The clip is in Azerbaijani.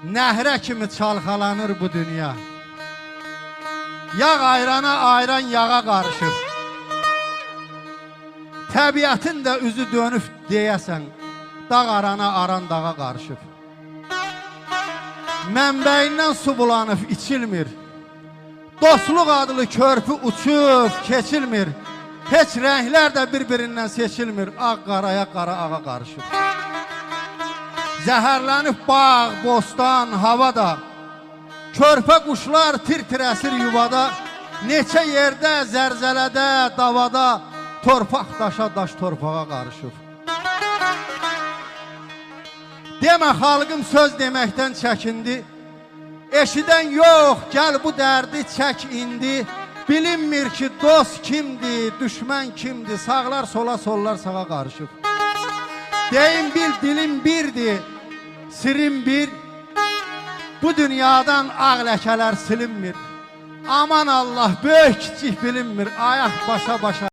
Nəhrə kimi çalxalanır bu dünya. Yağ ayrana, ayran yağa qarışıb. Təbiətin də üzü dönüb deyəsən, dağ arana, aran dağa qarışıb. Mənbəyindən su bulanıb içilmir. Dostluq adlı körpü uçub keçilmir. Heç rənglər də bir-birindən seçilmir. Ağ qaraya, qara ağa qarışıb. Zəhərlənib bağ, bostan, havada. Körpə quşlar tir-tir əsir yuvada. Neçə yerdə, zərzələdə, davada. Torpaq daşa, daş torpağa qarışıb. Demə xalqım söz deməkdən çəkindi. Eşidən yox, gəl bu dərdi çək indi. Bilinmir ki dost kimdir, düşmən kimdir. Sağlar sola, sollar sağa qarışıb. Deyim bil, dilim birdir, sirim bir. Bu dünyadan ağ ləkələr silinmir. Aman Allah, böyük kiçik bilinmir. Ayaq başa başa.